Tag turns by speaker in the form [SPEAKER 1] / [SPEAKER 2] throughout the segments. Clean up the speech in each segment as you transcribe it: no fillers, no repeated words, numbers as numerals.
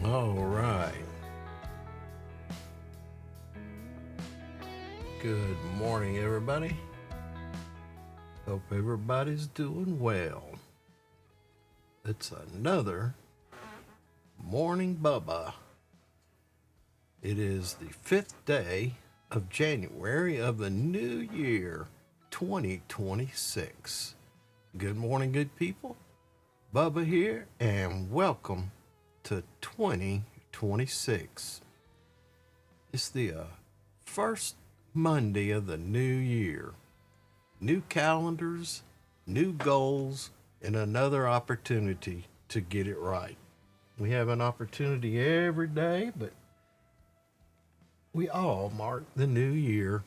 [SPEAKER 1] All right. Good morning, everybody. Hope everybody's doing well. It's another Morning Bubba. It is the 5th day of January of the new year, 2026. Good morning, good people. Bubba here, and welcome to 2026. It's the first Monday of the new year. New calendars, new goals, and another opportunity to get it right. We have an opportunity every day, but we all mark the new year,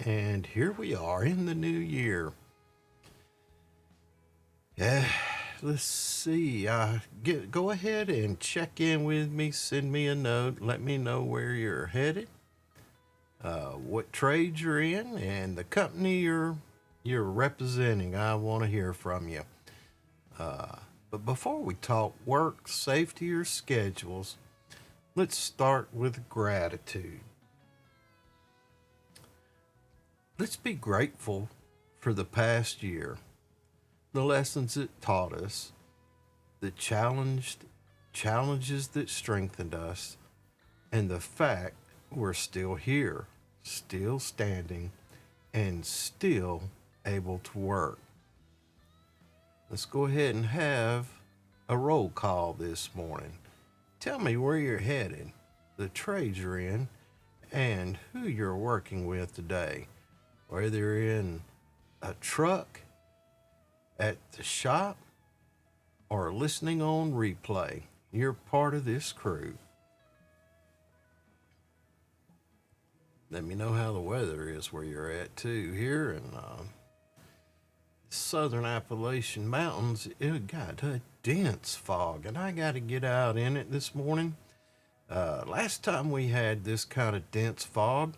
[SPEAKER 1] and here we are in the new year. Let's see. Go ahead and check in with me. Send me a note. Let me know where you're headed, what trade you're in, and the company you're representing. I want to hear from you. But before we talk work, safety, or schedules, let's start with gratitude. Let's be grateful for the past year, the lessons it taught us, the challenges that strengthened us, and the fact we're still here, still standing, and still able to work. Let's go ahead and have a roll call this morning. Tell me where you're headed, the trade you're in, and who you're working with today. Whether you're in a truck, at the shop, or listening on replay, you're part of this crew. Let me know how the weather is where you're at too. Here in southern Appalachian Mountains, it got a dense fog, and I got to get out in it this morning. Last time we had this kind of dense fog,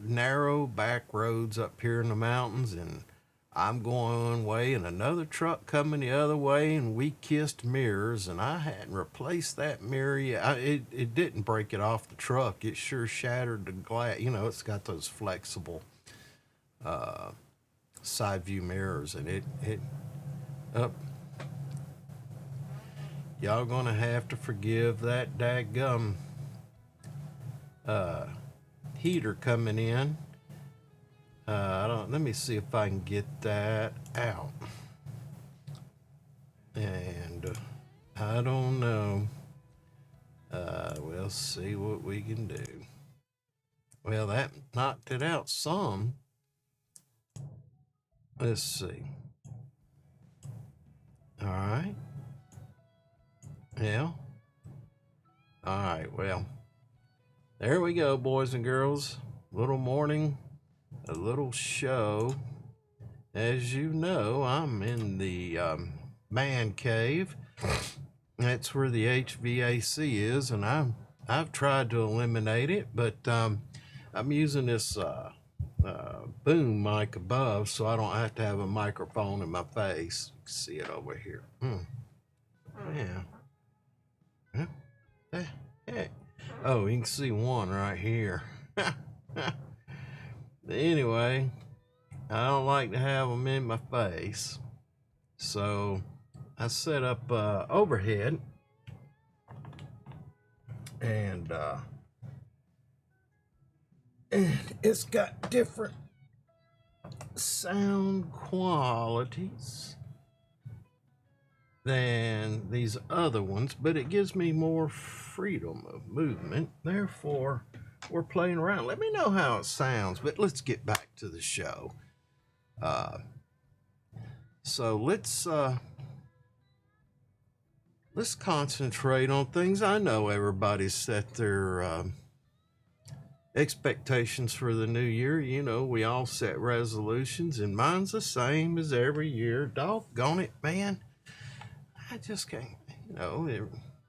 [SPEAKER 1] narrow back roads up here in the mountains, and I'm going one way and another truck coming the other way, and we kissed mirrors, and I hadn't replaced that mirror yet. It didn't break it off the truck. It sure shattered the glass. You know, it's got those flexible side view mirrors, and it up. Y'all gonna have to forgive that daggum heater coming in. Let me see if I can get that out. And I don't know. We'll see what we can do. Well, that knocked it out some. Let's see. All right. Yeah. All right. Well, there we go, boys and girls. Little morning, a little show. As you know, I'm in the man cave. That's where the HVAC is, and I've tried to eliminate it, but I'm using this boom mic above, so I don't have to have a microphone in my face. You can see it over here. Yeah. Hey. Oh, you can see one right here. Anyway, I don't like to have them in my face, so I set up overhead, and it's got different sound qualities than these other ones, but it gives me more freedom of movement. Therefore, we're playing around. Let me know how it sounds, but let's get back to the show. So let's concentrate on things. I know everybody's set their expectations for the new year. You know, we all set resolutions, and mine's the same as every year. Doggone it, man. I just can't,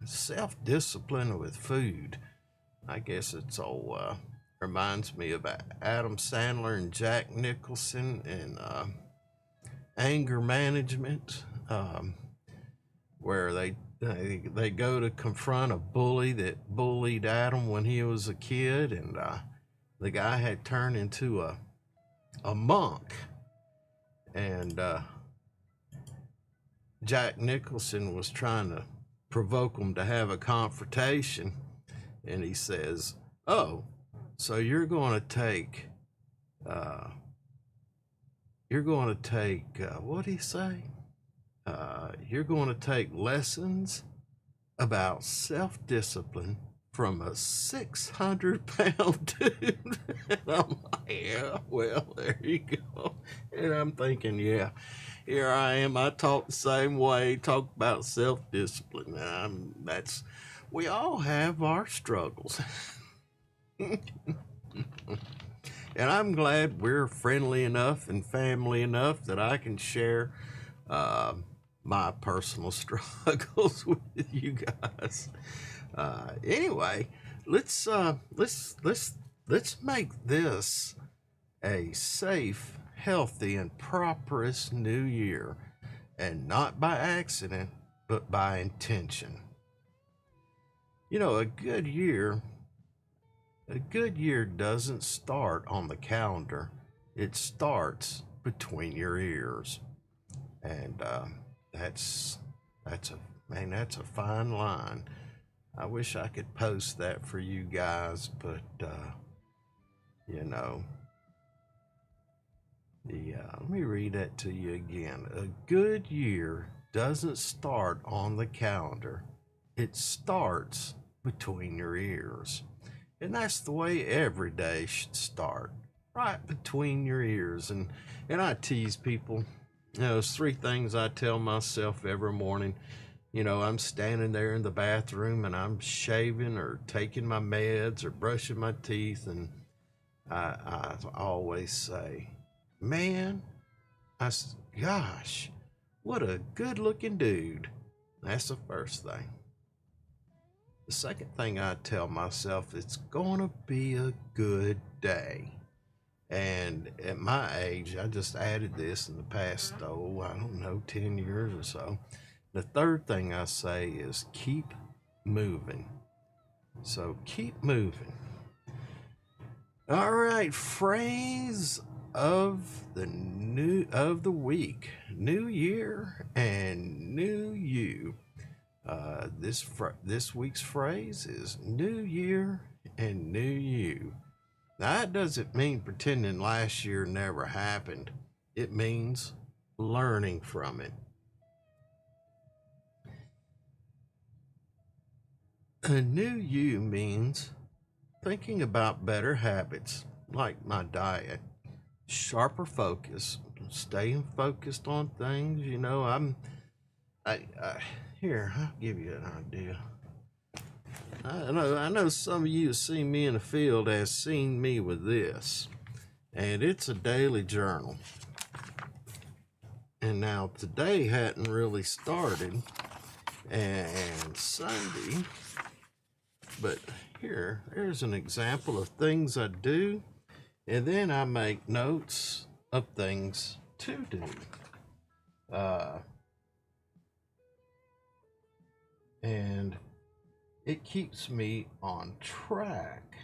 [SPEAKER 1] self-discipline with food. I guess it's all reminds me of Adam Sandler and Jack Nicholson and anger management. where they go to confront a bully that bullied Adam when he was a kid, and the guy had turned into a monk, and Jack Nicholson was trying to provoke him to have a confrontation, and he says, "Oh, so you're going to take, what did he say? You're going to take lessons about self-discipline from a 600-pound dude." And I'm like, yeah, well, there you go. And I'm thinking, yeah, here I am. I talk the same way, talk about self-discipline. We all have our struggles. And I'm glad we're friendly enough and family enough that I can share my personal struggles with you guys. Anyway, let's make this a safe, healthy, and prosperous new year, and not by accident, but by intention. You know, a good year doesn't start on the calendar. It starts between your ears. And that's a fine line. I wish I could post that for you guys, but let me read that to you again. A good year doesn't start on the calendar. It starts between your ears. And that's the way every day should start, right between your ears. And I tease people. There's 3 things I tell myself every morning. I'm standing there in the bathroom and I'm shaving or taking my meds or brushing my teeth, and I always say, man, gosh, what a good looking dude. That's the first thing. The second thing I tell myself, it's gonna be a good day. And at my age, I just added this in the past, 10 years or so. The third thing I say is keep moving. So keep moving. All right, phrase of the week: new year and new you. This week's phrase is new year and new you. Now, that doesn't mean pretending last year never happened. It means learning from it. A new you means thinking about better habits, like my diet, sharper focus, staying focused on things. Here, I'll give you an idea. I know some of you have seen me in the field has seen me with this, and it's a daily journal. And now today hadn't really started, and Sunday, but there's an example of things I do, and then I make notes of things to do. And it keeps me on track.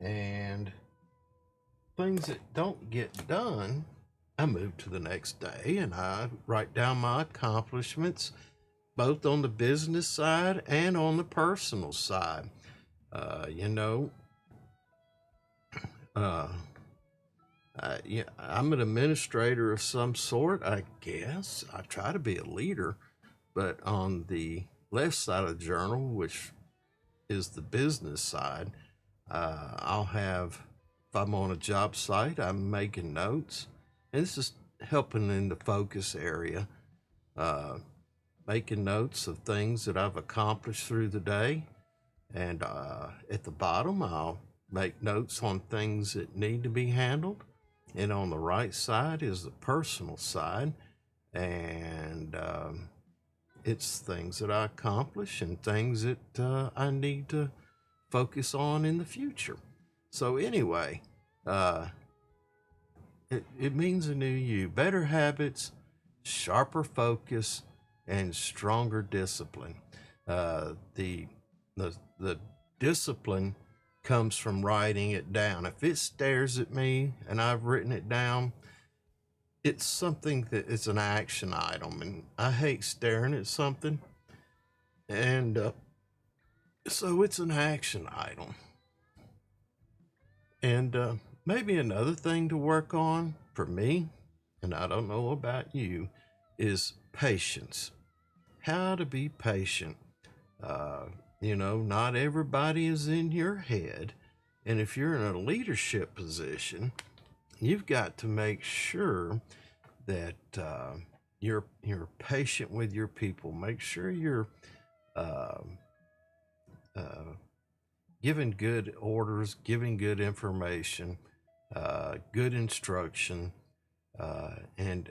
[SPEAKER 1] And things that don't get done, I move to the next day and I write down my accomplishments, both on the business side and on the personal side. I'm an administrator of some sort, I guess. I try to be a leader. But on the left side of the journal, which is the business side, I'll have, if I'm on a job site, I'm making notes. And this is helping in the focus area, making notes of things that I've accomplished through the day. And at the bottom, I'll make notes on things that need to be handled. And on the right side is the personal side. And it's things that I accomplish and things that I need to focus on in the future. So anyway, it means a new you, better habits, sharper focus, and stronger discipline. The the discipline comes from writing it down. If it stares at me and I've written it down, it's something that is an action item, and I hate staring at something, and so it's an action item. And maybe another thing to work on for me, and I don't know about you, is patience. How to be patient. Uh, not everybody is in your head. And if you're in a leadership position, you've got to make sure that you're patient with your people. Make sure you're uh, uh, giving good orders, giving good information, good instruction, and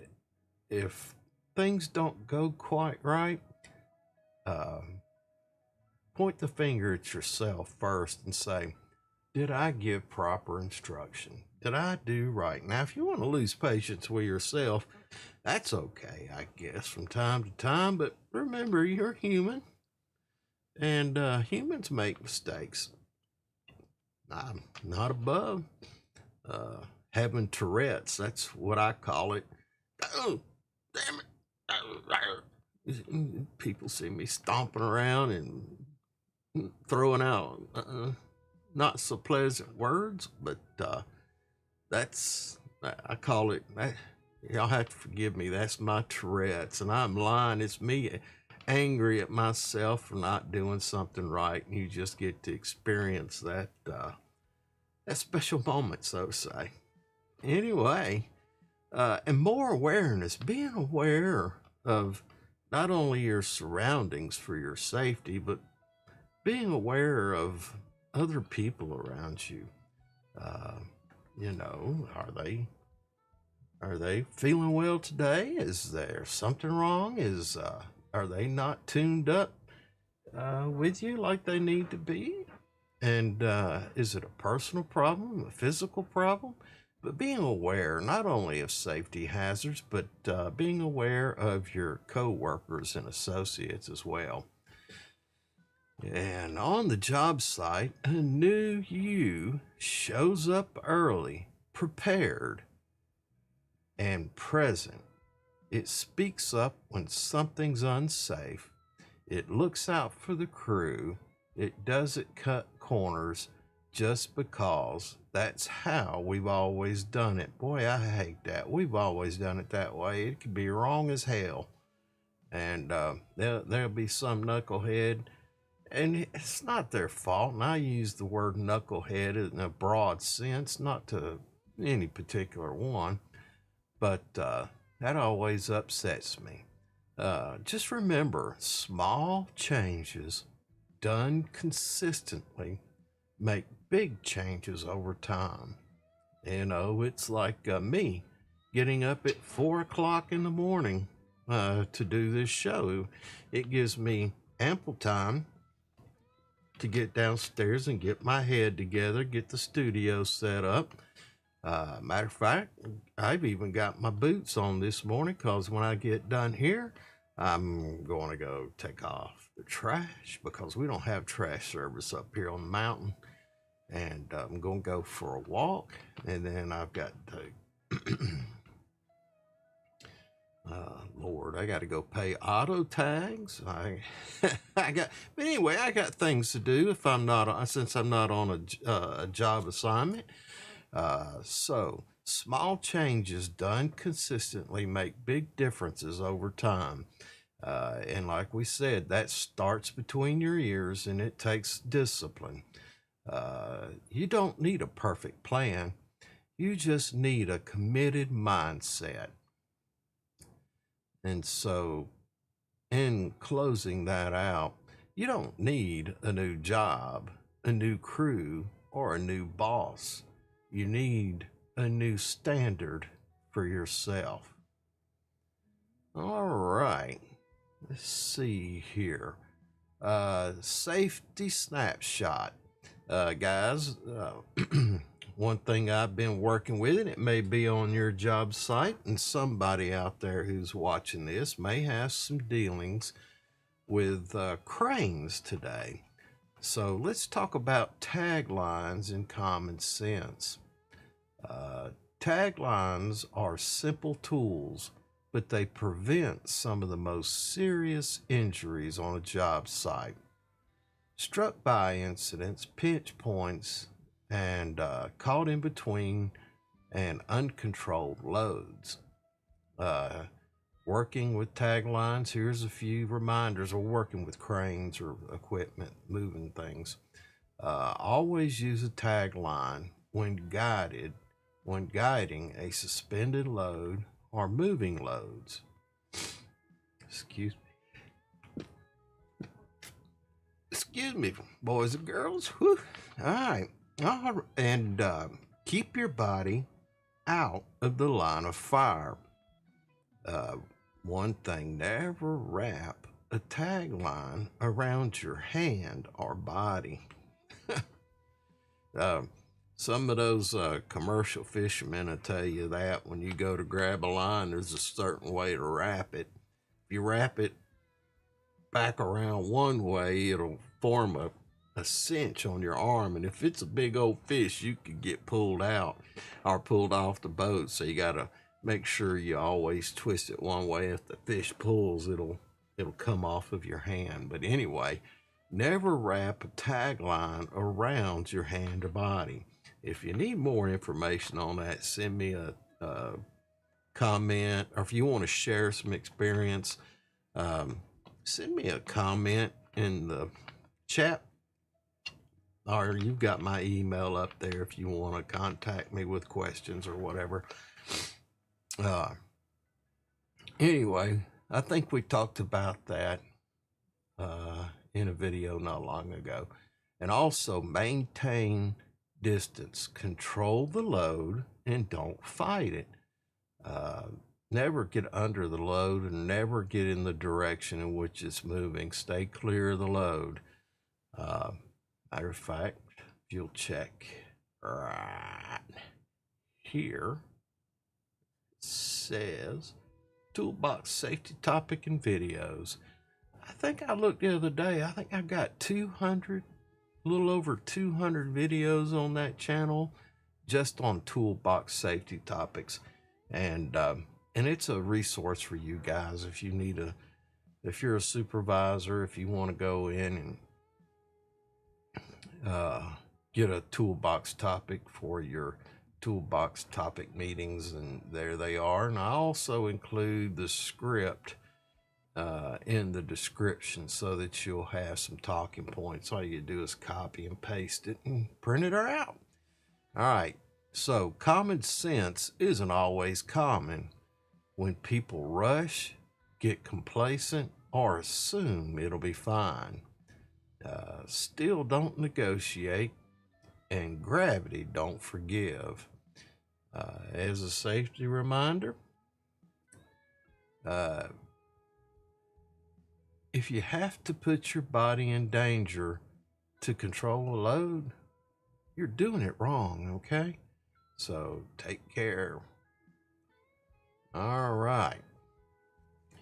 [SPEAKER 1] if things don't go quite right, uh, point the finger at yourself first and say, did I give proper instruction? Did I do right? Now, if you want to lose patience with yourself, that's okay, I guess, from time to time. But remember, you're human, and humans make mistakes. I'm not above having Tourette's. That's what I call it. Oh, damn it. People see me stomping around and throwing out not so pleasant words, but I call it, y'all have to forgive me, that's my Tourette's, and I'm lying. It's me angry at myself for not doing something right, and you just get to experience that special moment, so to say. Anyway, and more awareness, being aware of not only your surroundings for your safety, but being aware of other people around you. Uh, are they feeling well today? Is there something wrong? Are they not tuned up with you like they need to be? And is it a personal problem, a physical problem? But being aware not only of safety hazards, but being aware of your co-workers and associates as well. And on the job site, a new you shows up early, prepared, and present. It speaks up when something's unsafe. It looks out for the crew. It doesn't cut corners just because that's how we've always done it. Boy, I hate that. We've always done it that way. It could be wrong as hell. And there'll be some knucklehead, and it's not their fault. And I use the word knucklehead in a broad sense, not to any particular one, but that always upsets me. Just remember, small changes done consistently make big changes over time. It's like me getting up at 4 o'clock in the morning to do this show. It gives me ample time to get downstairs and get my head together, get the studio set up. Matter of fact, I've even got my boots on this morning because when I get done here, I'm going to go take off the trash because we don't have trash service up here on the mountain. And I'm going to go for a walk, and then I've got to, Lord, I got to go pay auto tags. But anyway, I got things to do since I'm not on a job assignment. So small changes done consistently make big differences over time. And like we said, that starts between your ears, and it takes discipline. You don't need a perfect plan. You just need a committed mindset. And so, in closing that out, you don't need a new job, a new crew, or a new boss. You need a new standard for yourself. All right, let's see here. Safety snapshot. Guys, one thing I've been working with, and it may be on your job site, and somebody out there who's watching this may have some dealings with cranes today. So let's talk about taglines and common sense. Taglines are simple tools, but they prevent some of the most serious injuries on a job site. Struck by incidents, pinch points, and caught in between and uncontrolled loads. Working with taglines, here's a few reminders, or working with cranes or equipment, moving things. Always use a tagline when guiding a suspended load or moving loads. Excuse me, boys and girls. Whew. All right. And keep your body out of the line of fire. One thing, never wrap a tagline around your hand or body. Some of those commercial fishermen will tell you that when you go to grab a line, there's a certain way to wrap it. If you wrap it back around one way, it'll form a cinch on your arm, and if it's a big old fish, you could get pulled out or pulled off the boat. So you gotta make sure you always twist it one way. If the fish pulls, it'll come off of your hand. But anyway, never wrap a tagline around your hand or body. If you need more information on that, send me a comment, or if you want to share some experience, send me a comment in the chat, or you've got my email up there if you want to contact me with questions or whatever. Anyway, I think we talked about that in a video not long ago. And also maintain distance, control the load, and don't fight it. Never get under the load and never get in the direction in which it's moving. Stay clear of the load. Matter of fact, if you'll check right here, it says toolbox safety topic and videos. I think I looked the other day, I think I've got 200, a little over 200 videos on that channel just on toolbox safety topics. And it's a resource for you guys if you need if you're a supervisor, if you want to go in and get a toolbox topic for your toolbox topic meetings, and there they are. And I also include the script in the description so that you'll have some talking points. All you do is copy and paste it and print it out. All right. So common sense isn't always common. When people rush, get complacent, or assume it'll be fine. Still don't negotiate, and gravity don't forgive. As a safety reminder, if you have to put your body in danger to control a load, you're doing it wrong, okay? So take care. All right.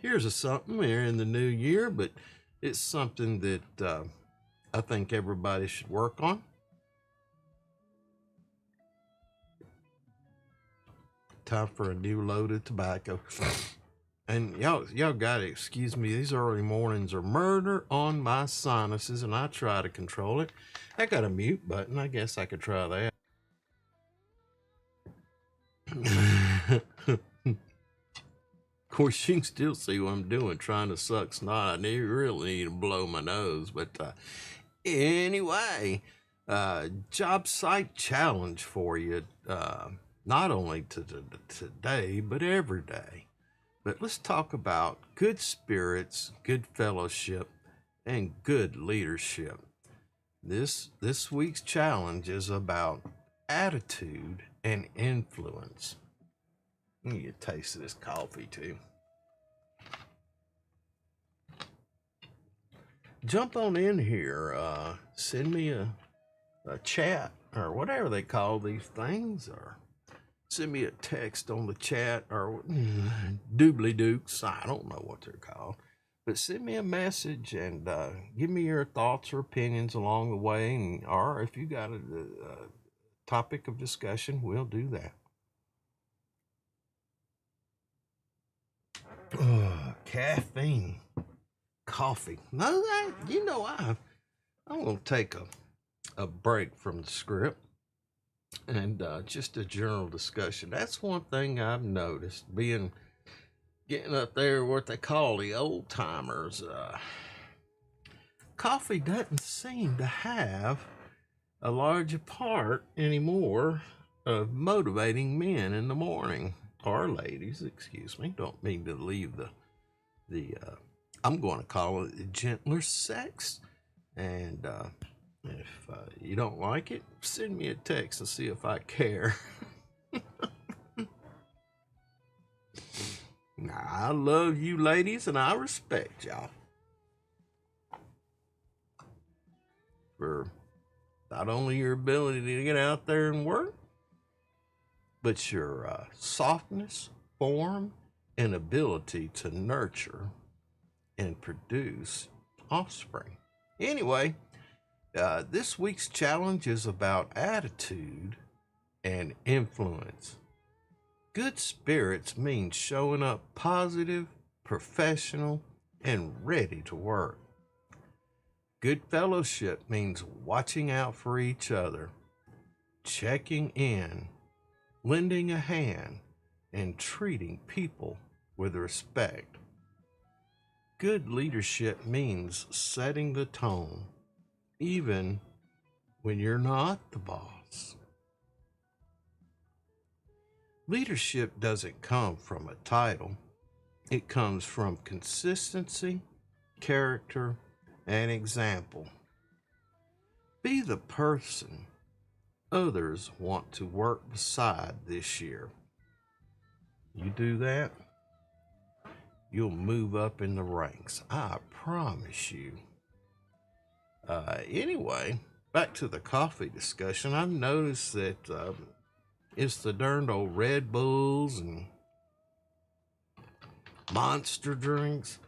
[SPEAKER 1] Here's something here in the new year, but it's something that I think everybody should work on. Time for a new load of tobacco. And y'all gotta excuse me, these early mornings are murder on my sinuses, and I try to control it. I got a mute button, I guess I could try that. Of course, you can still see what I'm doing, trying to suck snot. I really need to blow my nose. But anyway, job site challenge for you, not only today, but every day. But let's talk about good spirits, good fellowship, and good leadership. This week's challenge is about attitude and influence. Let me get a taste of this coffee too. Jump on in here. Send me a chat or whatever they call these things, or send me a text on the chat, or doobly dukes. I don't know what they're called. But send me a message and give me your thoughts or opinions along the way. And, or if you got a topic of discussion, we'll do that. Caffeine, coffee. No, I'm going to take a break from the script and just a general discussion. That's one thing I've noticed getting up there what they call the old timers. Coffee doesn't seem to have a large part anymore of motivating men in the morning, or ladies, excuse me. Don't mean to leave the I'm going to call it the gentler sex. And if you don't like it, send me a text and see if I care. Now, I love you ladies and I respect y'all for not only your ability to get out there and work, but your softness, form, and ability to nurture and produce offspring. Anyway, this week's challenge is about attitude and influence. Good spirits means showing up positive, professional, and ready to work. Good fellowship means watching out for each other, checking in, lending a hand, and treating people with respect. Good leadership means setting the tone, even when you're not the boss. Leadership doesn't come from a title. It comes from consistency, character, and example. Be the person others want to work beside this year. You do that, you'll move up in the ranks. I promise you. Anyway, back to the coffee discussion. I've noticed that it's the darned old Red Bulls and monster drinks.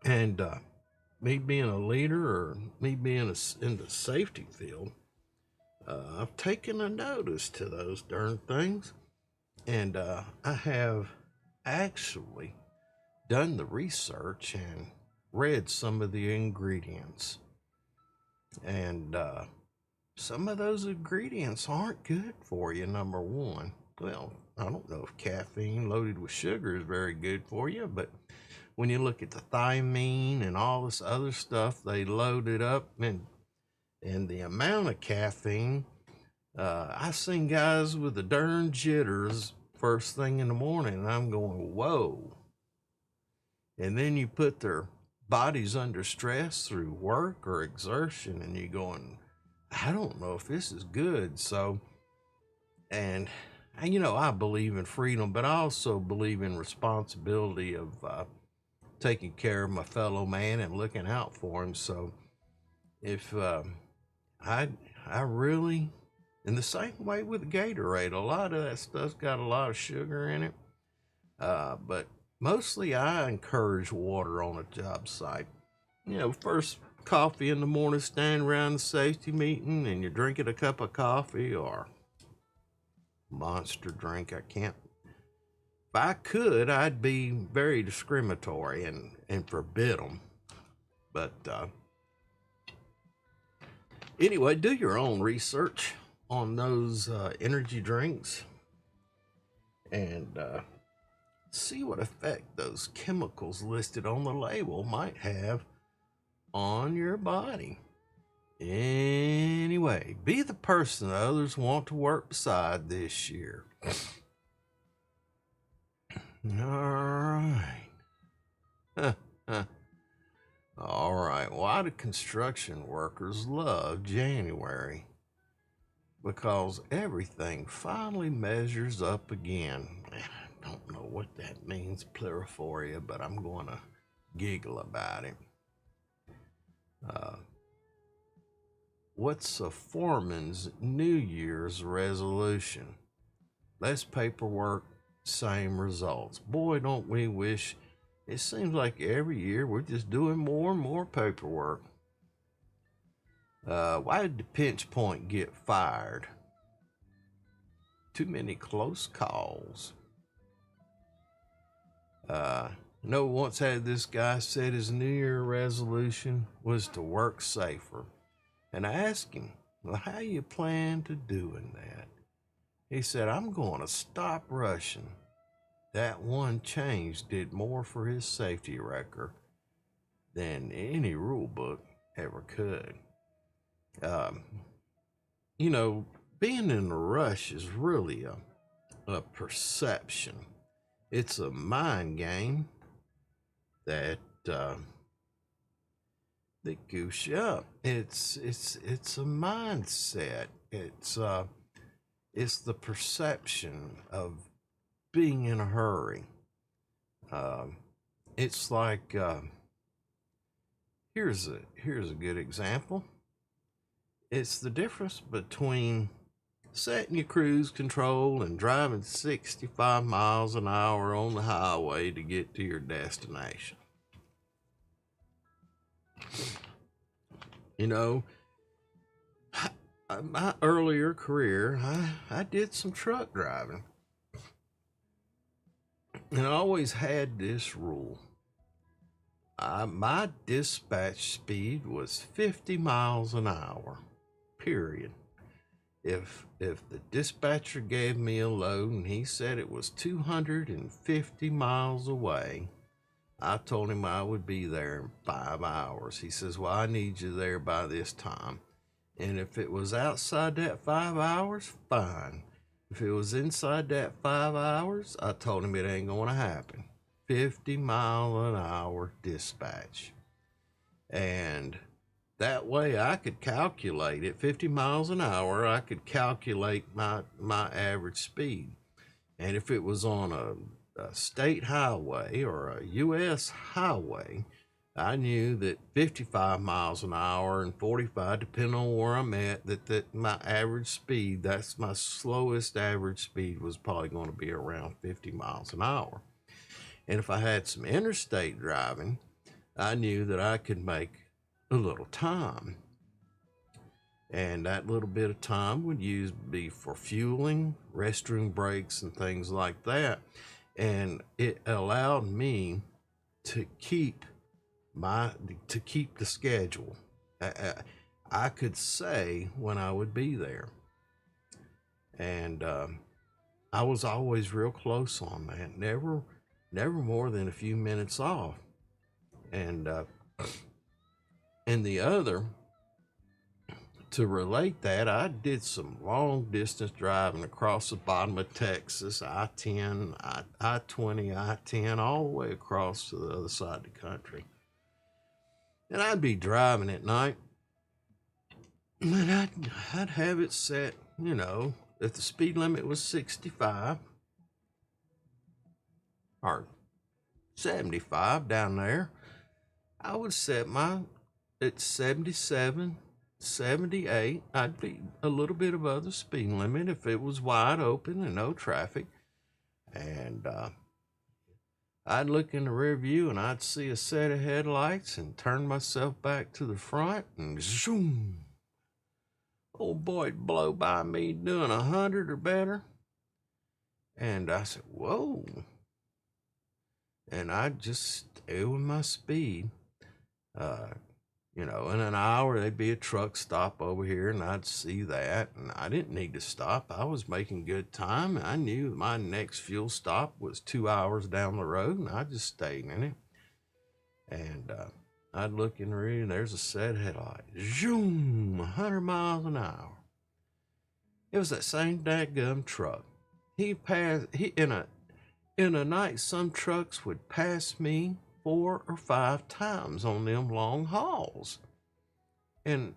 [SPEAKER 1] And me being a leader, or me being in the safety field, I've taken a notice to those darn things. And I have actually done the research and read some of the ingredients. And some of those ingredients aren't good for you, number one. Well, I don't know if caffeine loaded with sugar is very good for you, but when you look at the thiamine and all this other stuff they loaded up, and the amount of caffeine, I've seen guys with the darn jitters first thing in the morning, and I'm going, whoa. And then you put their bodies under stress through work or exertion, and you're going, I don't know if this is good. So, and I believe in freedom, but I also believe in responsibility of taking care of my fellow man and looking out for him. So if I really, in the same way with Gatorade, a lot of that stuff's got a lot of sugar in it. But mostly I encourage water on a job site. First coffee in the morning, stand around the safety meeting, and you're drinking a cup of coffee or monster drink. If I could, I'd be very discriminatory and forbid them. But anyway, do your own research on those energy drinks and see what effect those chemicals listed on the label might have on your body. Anyway, be the person that others want to work beside this year. All right. All right. Why do construction workers love January? Because everything finally measures up again. I don't know what that means, pluriforia, but I'm going to giggle about it. what's a foreman's New Year's resolution? Less paperwork, same results. Boy, don't we wish. It seems like every year we're just doing more and more paperwork. Why did the pinch point get fired? Too many close calls. Once had this guy said his New Year resolution was to work safer. And I asked him, well, how you plan to doing that? He said, I'm going to stop rushing. That one change did more for his safety record than any rule book ever could. Being in a rush is really a perception. It's a mind game that goose you up. It's a mindset. It's the perception of being in a hurry. It's like here's a good example. It's the difference between setting your cruise control and driving 65 miles an hour on the highway to get to your destination. My earlier career, I did some truck driving. And I always had this rule. My dispatch speed was 50 miles an hour, period. If the dispatcher gave me a load and he said it was 250 miles away, I told him I would be there in 5 hours. He says, well, I need you there by this time. And if it was outside that 5 hours, fine. If it was inside that 5 hours, I told him it ain't going to happen. 50 mile an hour dispatch. And that way I could calculate it. 50 miles an hour, I could calculate my average speed. And if it was on a state highway or a U.S. highway, I knew that 55 miles an hour and 45, depending on where I'm at, that my average speed, that's my slowest average speed, was probably going to be around 50 miles an hour. And if I had some interstate driving, I knew that I could make a little time. And that little bit of time would be for fueling, restroom breaks, and things like that. And it allowed me to keep the schedule. I could say when I would be there. And I was always real close on that. Never more than a few minutes off. And the other, to relate that, I did some long distance driving across the bottom of Texas, I-10, I-20, I-10, all the way across to the other side of the country. And I'd be driving at night, and I'd have it set, if the speed limit was 65 or 75 down there, I would set at 77, 78. I'd be a little bit above the speed limit if it was wide open and no traffic. And I'd look in the rear view and I'd see a set of headlights and turn myself back to the front and zoom. Old boy would blow by me doing 100 or better. And I said, whoa. And I'd just stay with my speed. In an hour, there'd be a truck stop over here, and I'd see that, and I didn't need to stop. I was making good time. I knew my next fuel stop was 2 hours down the road, and I just stayed in it. And I'd look in the rear, and there's a set headlight. Zoom, 100 miles an hour. It was that same dadgum truck. In a night, some trucks would pass me 4 or 5 times on them long hauls. And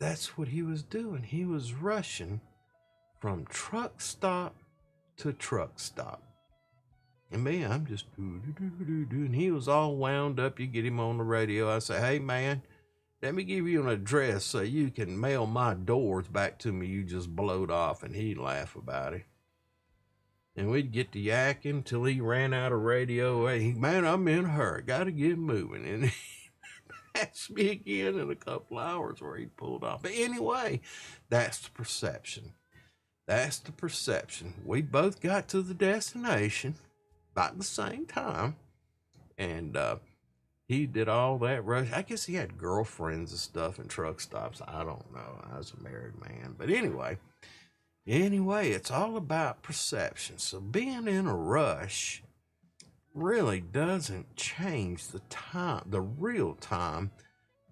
[SPEAKER 1] that's what he was doing. He was rushing from truck stop to truck stop. And me, I'm just and he was all wound up. You get him on the radio. I say, hey man, let me give you an address so you can mail my doors back to me. You just blowed off. And he'd laugh about it. And we'd get to yakking till he ran out of radio. Hey, man, I'm in a hurry. Got to get moving. And he asked me again in a couple hours where he pulled off. But anyway, that's the perception. That's the perception. We both got to the destination about the same time. And he did all that rush. I guess he had girlfriends and stuff and truck stops. I don't know. I was a married man. But anyway, it's all about perception. So being in a rush really doesn't change the time, the real time,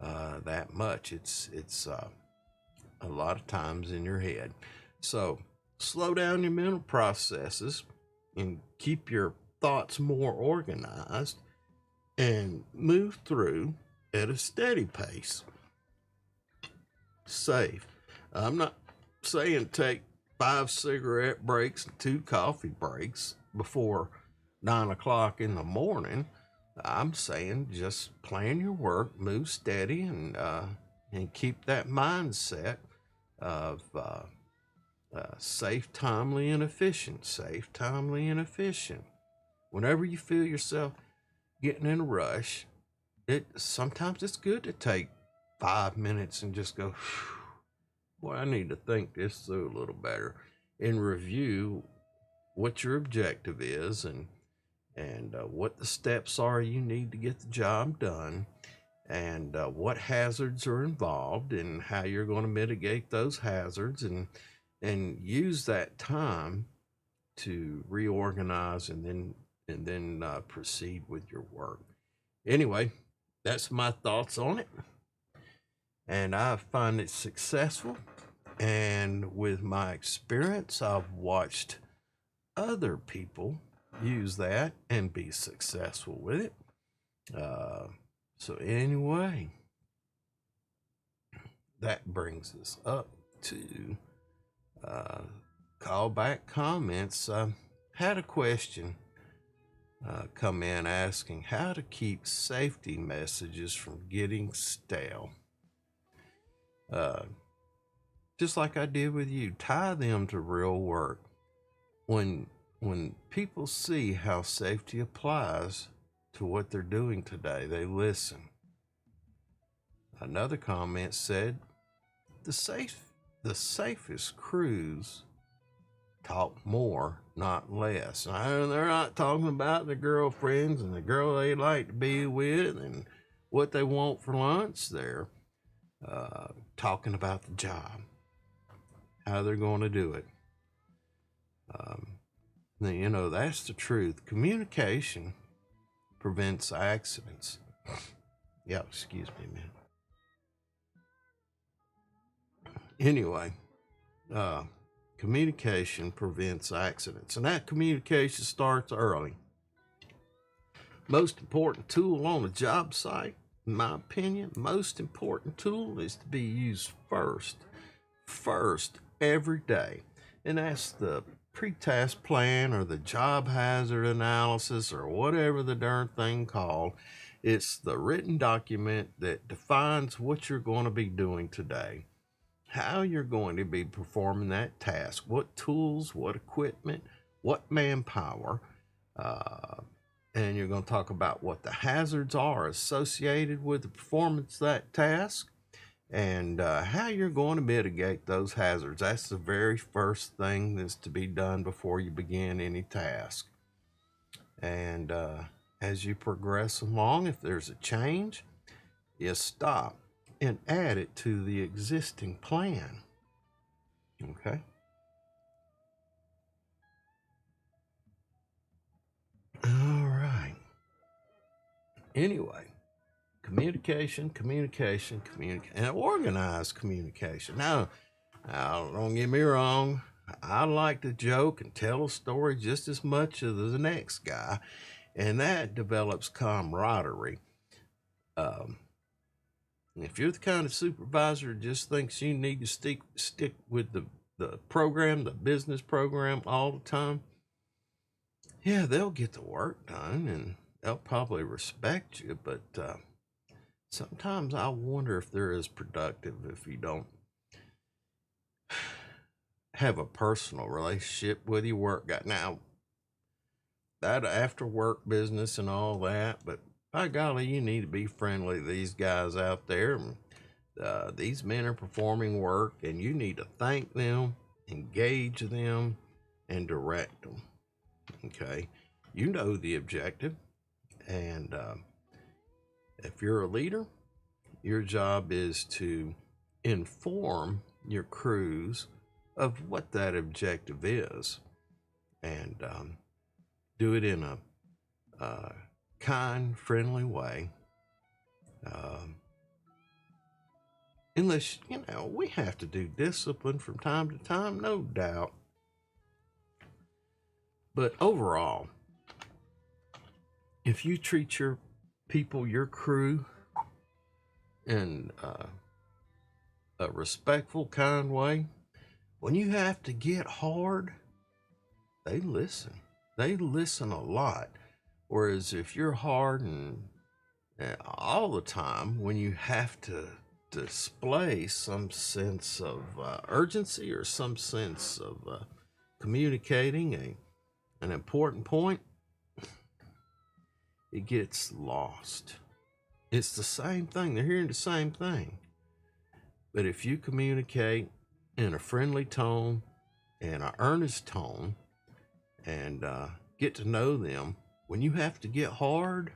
[SPEAKER 1] that much. It's a lot of times in your head. So slow down your mental processes and keep your thoughts more organized and move through at a steady pace. Safe. I'm not saying take 5 cigarette breaks and 2 coffee breaks before 9 o'clock in the morning. I'm saying just plan your work, move steady, and keep that mindset of safe, timely, and efficient. Safe, timely, and efficient. Whenever you feel yourself getting in a rush, sometimes it's good to take 5 minutes and just go, boy, I need to think this through a little better and review what your objective is and what the steps are you need to get the job done, and what hazards are involved and how you're going to mitigate those hazards, and use that time to reorganize and then proceed with your work. Anyway, that's my thoughts on it, and I find it successful. And with my experience, I've watched other people use that and be successful with it. So anyway, that brings us up to callback comments. Had a question come in asking how to keep safety messages from getting stale. Just like I did with you, tie them to real work. When people see how safety applies to what they're doing today, they listen. Another comment said, the safest crews talk more, not less. And they're not talking about their girlfriends and the girl they like to be with and what they want for lunch. They're talking about the job, how they're going to do it. That's the truth. Communication prevents accidents. Yeah, excuse me, man. Anyway, communication prevents accidents, and that communication starts early. Most important tool on a job site, in my opinion, most important tool is to be used first every day. And that's the pre-task plan or the job hazard analysis or whatever the darn thing called. It's the written document that defines what you're going to be doing today, how you're going to be performing that task, what tools, what equipment, what manpower, and you're going to talk about what the hazards are associated with the performance of that task, and how you're going to mitigate those hazards. That's the very first thing that's to be done before you begin any task. And as you progress along, if there's a change, you stop and add it to the existing plan. Okay? All right. Anyway, communication, and organized communication. Now, don't get me wrong. I like to joke and tell a story just as much as the next guy, and that develops camaraderie. If you're the kind of supervisor that just thinks you need to stick with the program, the business program all the time, yeah, they'll get the work done and they'll probably respect you, but sometimes I wonder if they're as productive if you don't have a personal relationship with your work guy. Now, that after work business and all that, but by golly, you need to be friendly to these guys out there. These men are performing work, and you need to thank them, engage them, and direct them. Okay, you know the objective, and if you're a leader, your job is to inform your crews of what that objective is, and do it in a kind, friendly way. Um, Unless, we have to do discipline from time to time, no doubt. But overall, if you treat your people, your crew, in a respectful, kind way, when you have to get hard, they listen. They listen a lot. Whereas if you're hard and all the time, when you have to display some sense of urgency or some sense of communicating an important point, it gets lost. It's the same thing. They're hearing the same thing. But if you communicate in a friendly tone and an earnest tone and get to know them, when you have to get hard,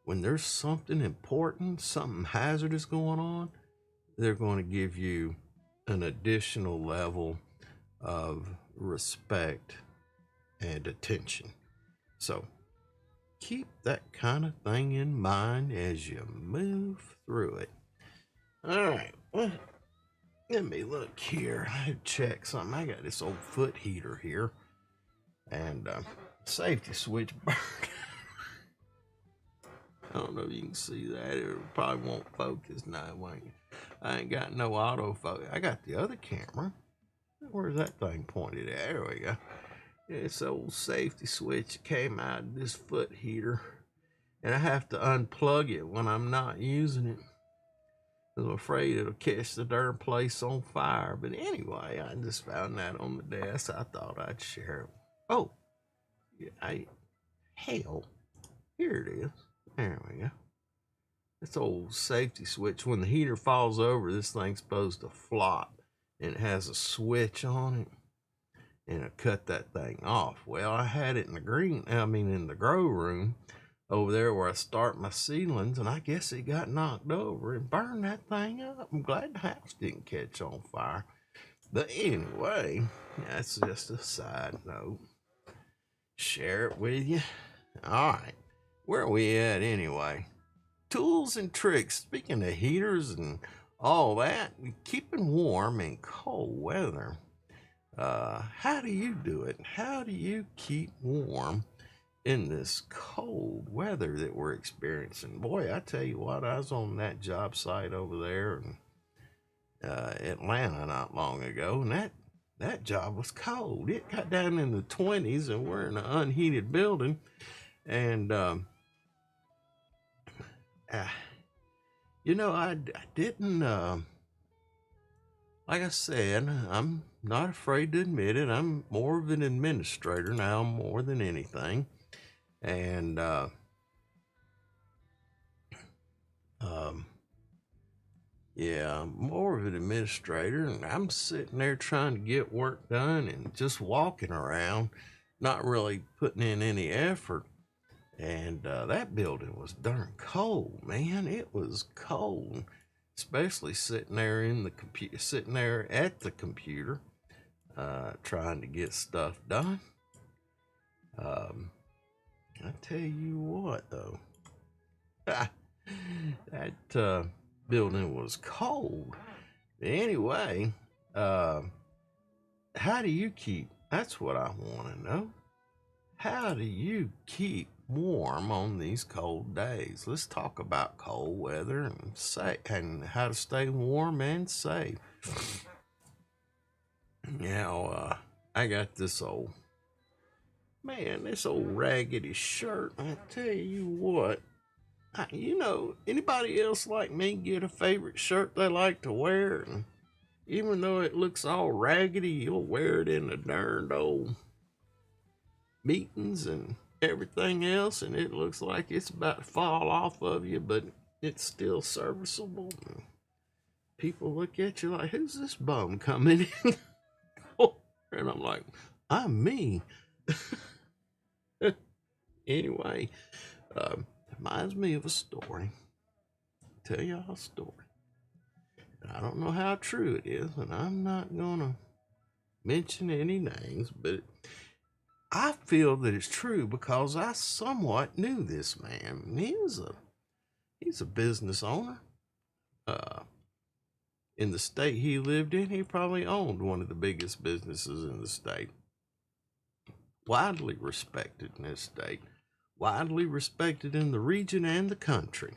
[SPEAKER 1] when there's something important, something hazardous going on, they're going to give you an additional level of respect and attention. So keep that kind of thing in mind as you move through it. All right, well, let me look here. I check something. I got this old foot heater here, and safety switch burned. I don't know if you can see that. It probably won't focus now. I ain't got no autofocus. I got the other camera. Where's that thing pointed at? There we go. This old safety switch came out of this foot heater, and I have to unplug it when I'm not using it. I'm afraid it'll catch the darn place on fire. But anyway, I just found that on the desk. I thought I'd share it. Oh, yeah, hell, here it is. There we go. This old safety switch, when the heater falls over, this thing's supposed to flop, and it has a switch on it, and it'll cut that thing off. Well, I had it in the grow room over there where I start my seedlings, and I guess it got knocked over and burned that thing up. I'm glad the house didn't catch on fire. But anyway, that's just a side note. Share it with you. All right. Where are we at anyway? Tools and tricks. Speaking of heaters and all that, keeping warm in cold weather. How do you do it? How do you keep warm in this cold weather that we're experiencing? Boy, I tell you what, I was on that job site over there in Atlanta not long ago, and that job was cold. It got down in the 20s, and we're in an unheated building, and I didn't, like I said, I'm not afraid to admit it. I'm more of an administrator now, more than anything. And, yeah, I'm more of an administrator, and I'm sitting there trying to get work done and just walking around, not really putting in any effort. And that building was darn cold, man. It was cold, especially sitting there at the computer, trying to get stuff done. I tell you what, though, that building was cold. Anyway, how do you keep? That's what I want to know. How do you keep warm on these cold days? Let's talk about cold weather and how to stay warm and safe. Now, I got this old raggedy shirt. I tell you what, Anybody else like me get a favorite shirt they like to wear, and even though it looks all raggedy, you'll wear it in the darned old meetings and everything else, and it looks like it's about to fall off of you, but it's still serviceable. And people look at you like, "Who's this bum coming in?" And I'm like, "I'm me." Anyway, it reminds me of a story. I'll tell y'all a story. And I don't know how true it is, and I'm not gonna mention any names, but I feel that it's true because I somewhat knew this man. He's a business owner. In the state he lived in, he probably owned one of the biggest businesses in the state. Widely respected in this state, widely respected in the region and the country.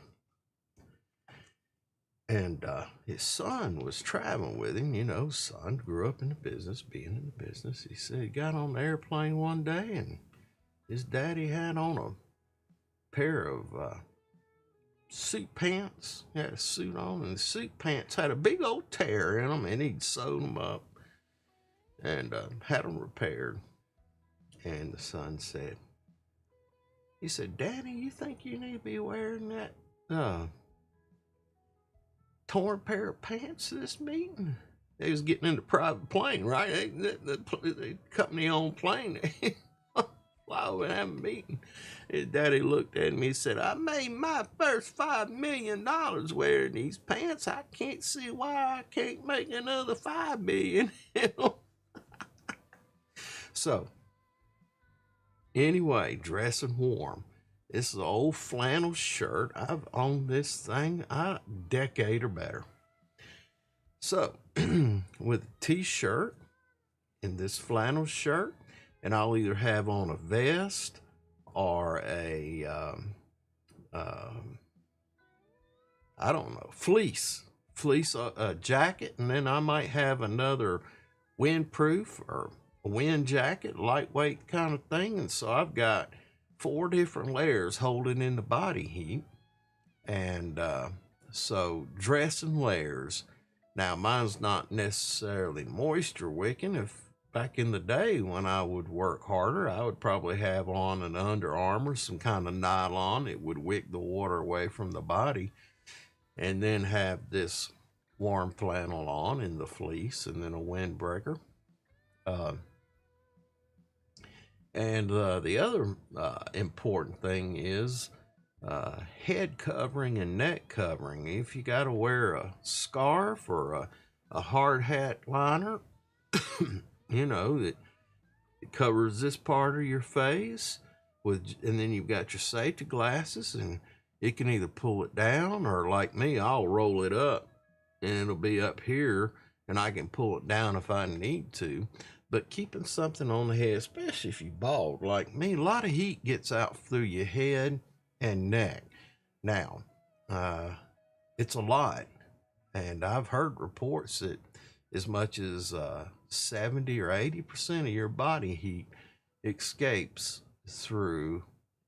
[SPEAKER 1] And his son was traveling with him. Son grew up in the business, being in the business. He said he got on the airplane one day and his daddy had on a pair of suit pants. He had a suit on, and the suit pants had a big old tear in them, and he'd sewed them up and had them repaired. And the son said, "Daddy, you think you need to be wearing that torn pair of pants to this meeting?" They was getting in the private plane, right? The company-owned plane. Fly over and have a meeting. His daddy looked at him. He said, "I made my first $5 million wearing these pants. I can't see why I can't make another $5 million." So, anyway, dressing warm. This is an old flannel shirt. I've owned this thing a decade or better. So, with a t-shirt and this flannel shirt, and I'll either have on a vest or a, I don't know, fleece jacket, and then I might have another windproof or a wind jacket, lightweight kind of thing. And so I've got 4 different layers holding in the body heat. And so dressing layers. Now, mine's not necessarily moisture wicking. If back in the day when I would work harder, I would probably have on an Under Armour, some kind of nylon. It would wick the water away from the body. And then have this warm flannel on in the fleece, and then a windbreaker. And the other important thing is head covering and neck covering. If you got to wear a scarf or a hard hat liner, that it covers this part of your face, and then you've got your safety glasses, and it can either pull it down, or like me, I'll roll it up and it'll be up here, and I can pull it down if I need to. But keeping something on the head, especially if you bald like me, a lot of heat gets out through your head and neck. Now, it's a lot, and I've heard reports that as much as 70 or 80% of your body heat escapes through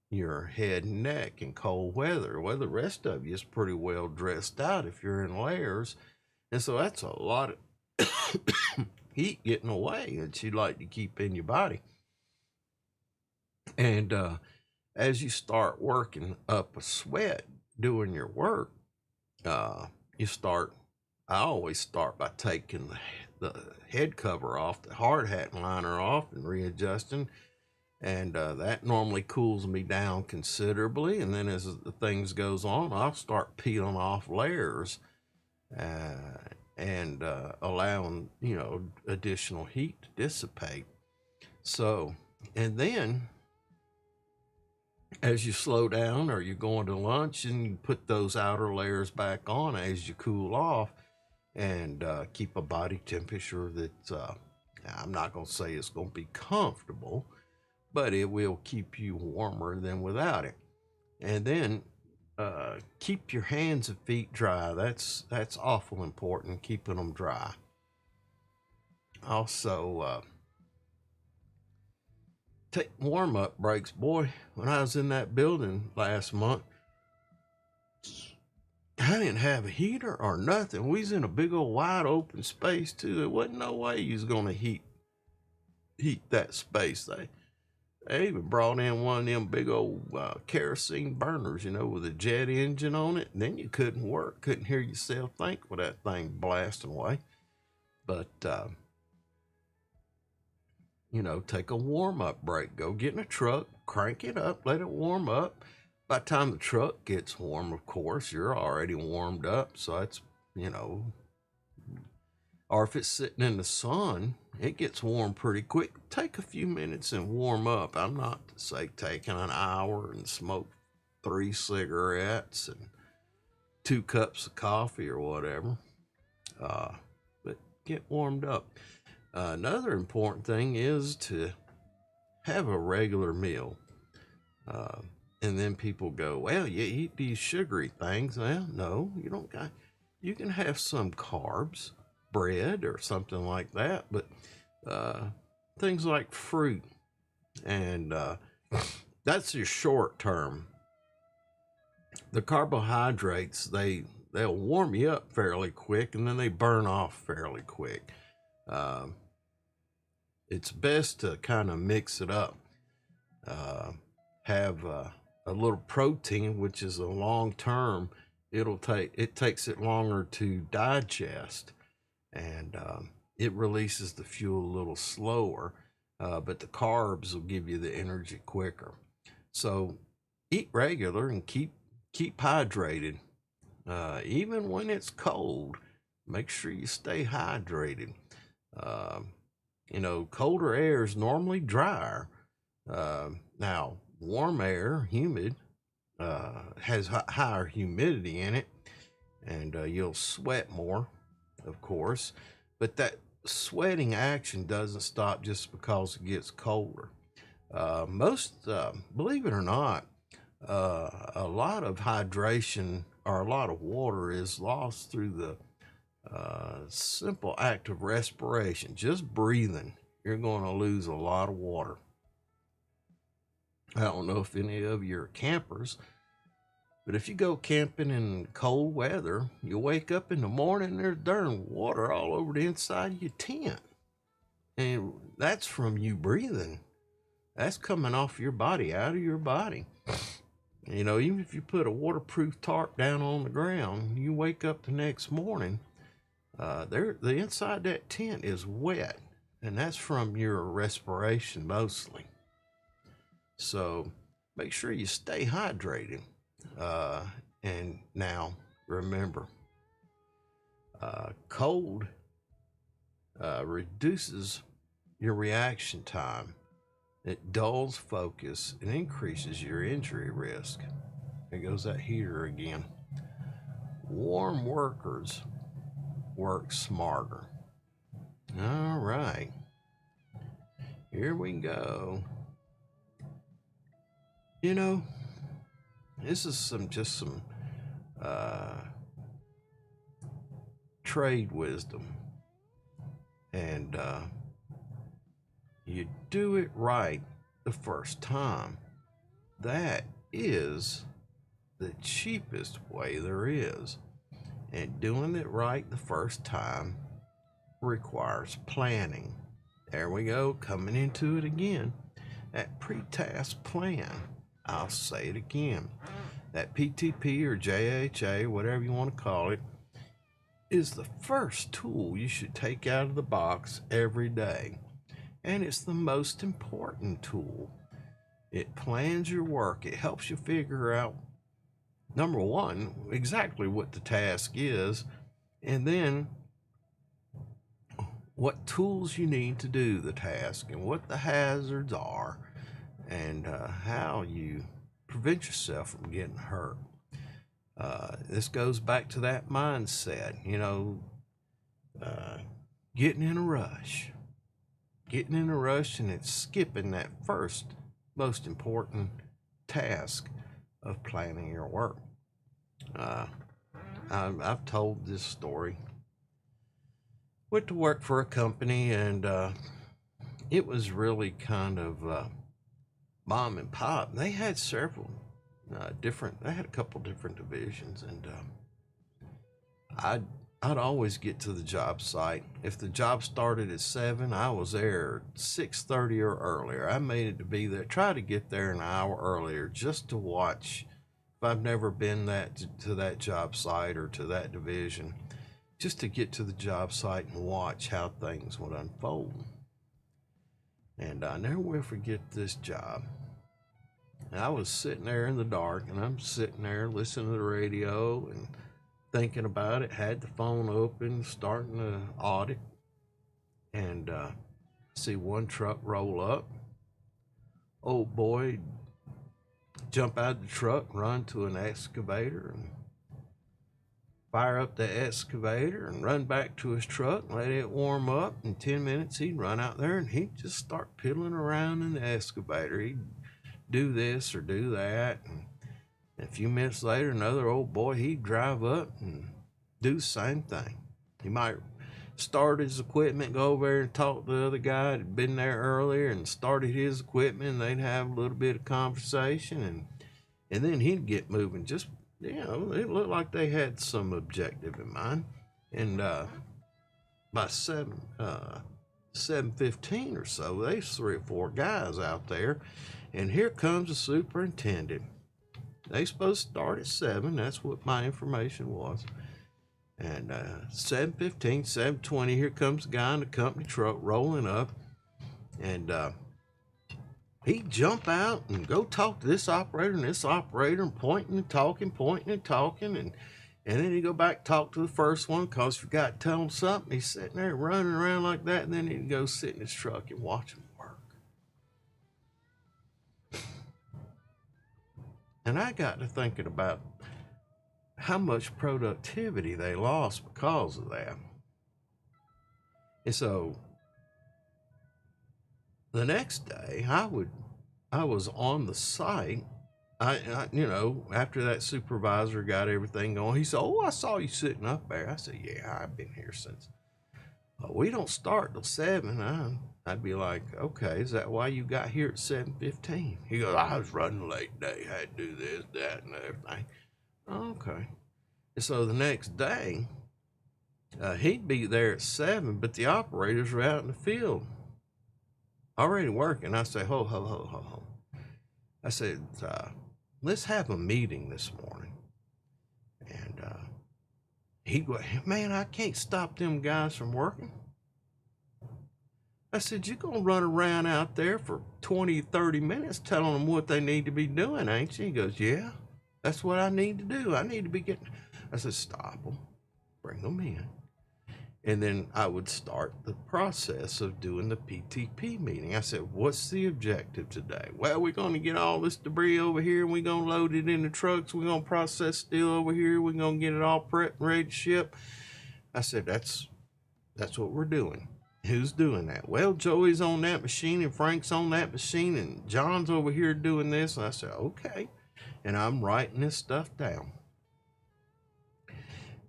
[SPEAKER 1] your head and neck in cold weather. Well, the rest of you is pretty well dressed out if you're in layers, and so that's a lot of heat getting away that you'd like to keep in your body. And as you start working up a sweat doing your work, I always start by taking the head cover off, the hard hat liner off, and readjusting. And that normally cools me down considerably. And then as the things goes on, I'll start peeling off layers and allowing, additional heat to dissipate. So, and then as you slow down or you're going to lunch, and you put those outer layers back on as you cool off, and keep a body temperature that I'm not going to say it's going to be comfortable, but it will keep you warmer than without it. And then keep your hands and feet dry. That's awful important, keeping them dry. Also, take warm-up breaks. Boy, when I was in that building last month, I didn't have a heater or nothing. We was in a big old wide open space too. There wasn't no way you was gonna heat that space. They even brought in one of them big old kerosene burners, with a jet engine on it. And then you couldn't work, couldn't hear yourself think with that thing blasting away. But take a warm-up break. Go get in a truck, crank it up, let it warm up. By the time the truck gets warm, of course, you're already warmed up. So it's, or if it's sitting in the sun, it gets warm pretty quick. Take a few minutes and warm up. I'm not to say taking an hour and smoke 3 cigarettes and 2 cups of coffee or whatever. But get warmed up. Another important thing is to have a regular meal. And then people go, well, you eat these sugary things. Well, no, you don't. You can have some carbs, bread or something like that, but things like fruit, and that's your short term. The carbohydrates, they'll warm you up fairly quick, and then they burn off fairly quick. It's best to kind of mix it up. Have a little protein, which is a long term. It takes it longer to digest, and it releases the fuel a little slower, but the carbs will give you the energy quicker. So eat regular and keep hydrated. Even when it's cold, make sure you stay hydrated. Colder air is normally drier. Now, warm air, humid, has higher humidity in it, and you'll sweat more, of course. But that sweating action doesn't stop just because it gets colder. Believe it or not, a lot of hydration or a lot of water is lost through the simple act of respiration. Just breathing, you're going to lose a lot of water. I don't know if any of you are campers, but if you go camping in cold weather, you wake up in the morning, there's darn water all over the inside of your tent. And that's from you breathing. That's coming off your body, out of your body. Even if you put a waterproof tarp down on the ground, you wake up the next morning, the inside of that tent is wet, and that's from your respiration mostly. So make sure you stay hydrated. And now remember, cold reduces your reaction time. It dulls focus and increases your injury risk. There goes that heater again. Warm workers work smarter. All right. Here we go. This is some trade wisdom. And you do it right the first time. That is the cheapest way there is. And doing it right the first time requires planning. There we go, coming into it again. That pre-task plan. I'll say it again. That PTP or JHA, whatever you want to call it, is the first tool you should take out of the box every day. And it's the most important tool. It plans your work. It helps you figure out, number one, exactly what the task is, and then what tools you need to do the task and what the hazards are, and how you prevent yourself from getting hurt. This goes back to that mindset, getting in a rush and it's skipping that first most important task of planning your work. I've told this story. Went to work for a company, and it was really kind of mom and pop. They had several Different. They had a couple different divisions, and I'd I'd always get to the job site. If the job started at 7, I was there 6:30 or earlier. I made it to be there. Try to get there an hour earlier just to watch. If I've never been to that job site or to that division, just to get to the job site and watch how things would unfold. And I never will forget this job. And I was sitting there in the dark, and I'm sitting there listening to the radio and thinking about it. Had the phone open, starting to audit, and see one truck roll up. Old boy jump out of the truck, run to an excavator, and fire up the excavator and run back to his truck, let it warm up. In 10 minutes, he'd run out there and he'd just start piddling around in the excavator. He'd do this or do that. And a few minutes later, another old boy, he'd drive up and do the same thing. He might start his equipment, go over there and talk to the other guy that had been there earlier and started his equipment, and they'd have a little bit of conversation, and then he'd get moving. Just, it looked like they had some objective in mind. And by 7:15 or so, there's 3 or 4 guys out there, and here comes the superintendent. They supposed to start at 7. That's what my information was. And 7:15, 7:20, here comes the guy in the company truck rolling up, and he'd jump out and go talk to this operator and this operator, and pointing and talking, and then he'd go back, talk to the first one because forgot to tell him something. He's sitting there running around like that, and then he'd go sit in his truck and watch him work. And I got to thinking about how much productivity they lost because of that. And so the next day, I was on the site. I after that supervisor got everything going, he said, "Oh, I saw you sitting up there." I said, "Yeah, I've been here since." We don't start till 7. I'd be like, "Okay, is that why you got here at 7:15?" He goes, "I was running late today. Had to do this, that, and everything." Okay. And so the next day, he'd be there at 7, but the operators were out in the field already working. I say, ho. I said, let's have a meeting this morning. And he'd go, "Man, I can't stop them guys from working." I said, "You're going to run around out there for 20, 30 minutes telling them what they need to be doing, ain't you?" He goes, "Yeah, that's what I need to do. I need to be getting..." I said, "Stop them, bring them in." And then I would start the process of doing the PTP meeting. I said, "What's the objective today?" "Well, we're going to get all this debris over here, and we're going to load it in the trucks. We're going to process steel over here. We're going to get it all prepped and ready to ship." I said, that's what we're doing. "Who's doing that?" "Well, Joey's on that machine, and Frank's on that machine, and John's over here doing this." And I said, "Okay." And I'm writing this stuff down.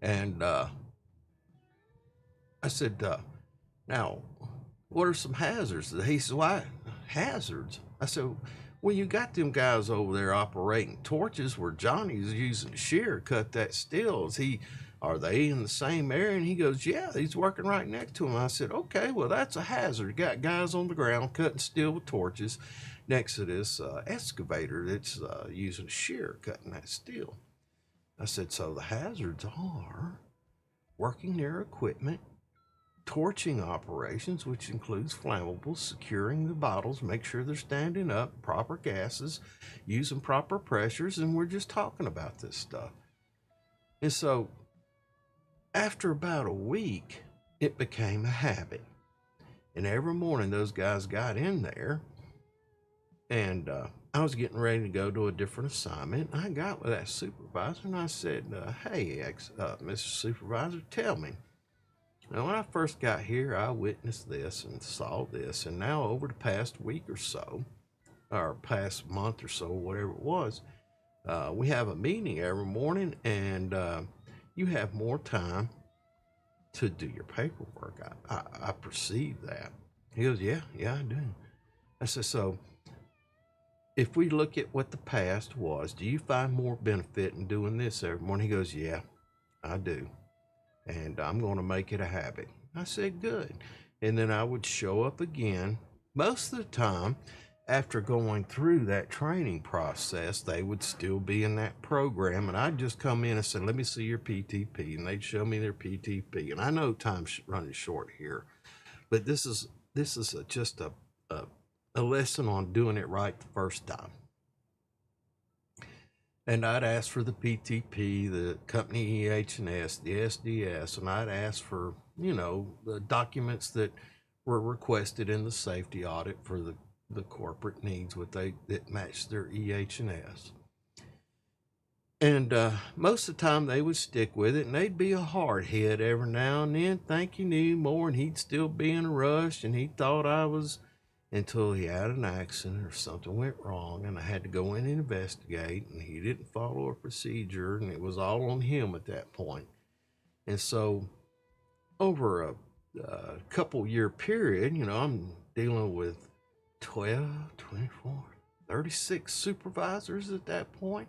[SPEAKER 1] And I said, "Now, what are some hazards?" He said, "Why, hazards?" I said, "Well, you got them guys over there operating torches where Johnny's using a shear to cut that steel. Are they in the same area?" And he goes, "Yeah, he's working right next to him." I said, "Okay, well, that's a hazard. You got guys on the ground cutting steel with torches next to this excavator that's using a shear cutting that steel." I said, "So the hazards are working their equipment, torching operations, which includes flammables, securing the bottles, make sure they're standing up, proper gases, using proper pressures," and we're just talking about this stuff. And so after about a week, it became a habit. And every morning those guys got in there, and I was getting ready to go to a different assignment. I got with that supervisor and I said, "Hey, Mr. Supervisor, tell me. Now, when I first got here, I witnessed this and saw this, and now over the past week or so, or past month or so, whatever it was, we have a meeting every morning, and you have more time to do your paperwork. I perceive that." He goes, yeah, I do." I said, "So if we look at what the past was, do you find more benefit in doing this every morning? He goes, yeah, I do. And I'm going to make it a habit. I said, good. And then I would show up again. Most of the time, after going through that training process, they would still be in that program. And I'd just come in and say, let me see your PTP. And they'd show me their PTP. And I know time's running short here, but this is just a lesson on doing it right the first time. And I'd ask for the PTP, the company EH&S, the SDS, and I'd ask for, the documents that were requested in the safety audit for the corporate needs, that matched their EH&S. And most of the time they would stick with it, and they'd be a hard head every now and then, think he knew more, and he'd still be in a rush, and he thought I was, until he had an accident or something went wrong, and I had to go in and investigate, and he didn't follow a procedure, and it was all on him at that point. And so over a couple year period, I'm dealing with 12, 24, 36 supervisors at that point,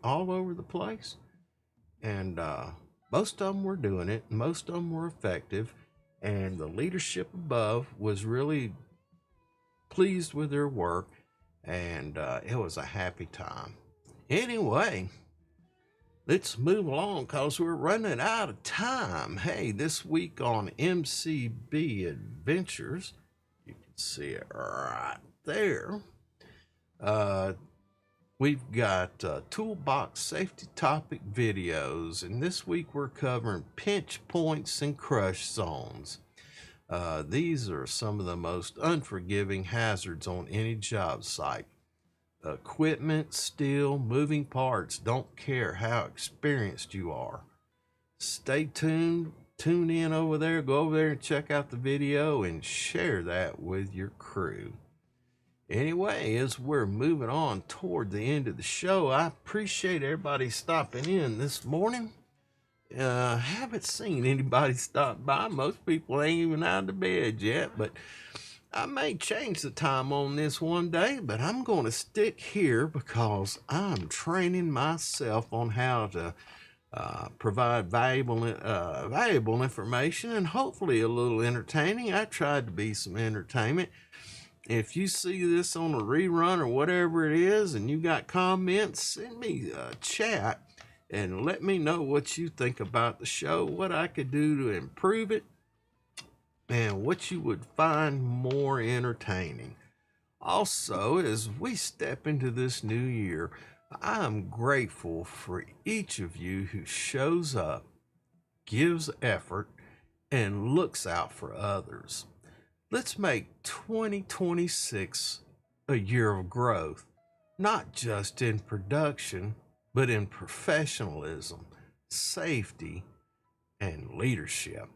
[SPEAKER 1] all over the place. And most of them were doing it, most of them were effective, and the leadership above was really pleased with their work, and it was a happy time. Anyway, let's move along because we're running out of time. Hey, this week on MCB Adventures, you can see it right there. We've got toolbox safety topic videos, and this week we're covering pinch points and crush zones. These are some of the most unforgiving hazards on any job site. Equipment, steel, moving parts, don't care how experienced you are. Stay tuned, tune in over there, go over there and check out the video and share that with your crew. Anyway, as we're moving on toward the end of the show, I appreciate everybody stopping in this morning. Haven't seen anybody stop by. Most people ain't even out of bed yet, but I may change the time on this one day, but I'm going to stick here because I'm training myself on how to provide valuable information and hopefully a little entertaining. I tried to be some entertainment. If you see this on a rerun or whatever it is and you got comments, send me a chat and let me know what you think about the show, what I could do to improve it, and what you would find more entertaining. Also, as we step into this new year, I'm grateful for each of you who shows up, gives effort, and looks out for others. Let's make 2026 a year of growth, not just in production, but in professionalism, safety, and leadership.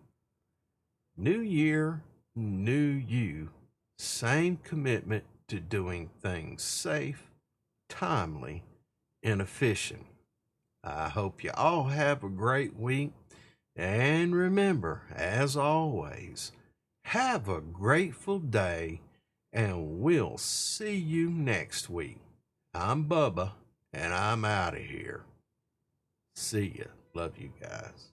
[SPEAKER 1] New year, new you, same commitment to doing things safe, timely, and efficient. I hope you all have a great week, and remember, as always, have a grateful day, and we'll see you next week. I'm Bubba, and I'm out of here. See ya. Love you guys.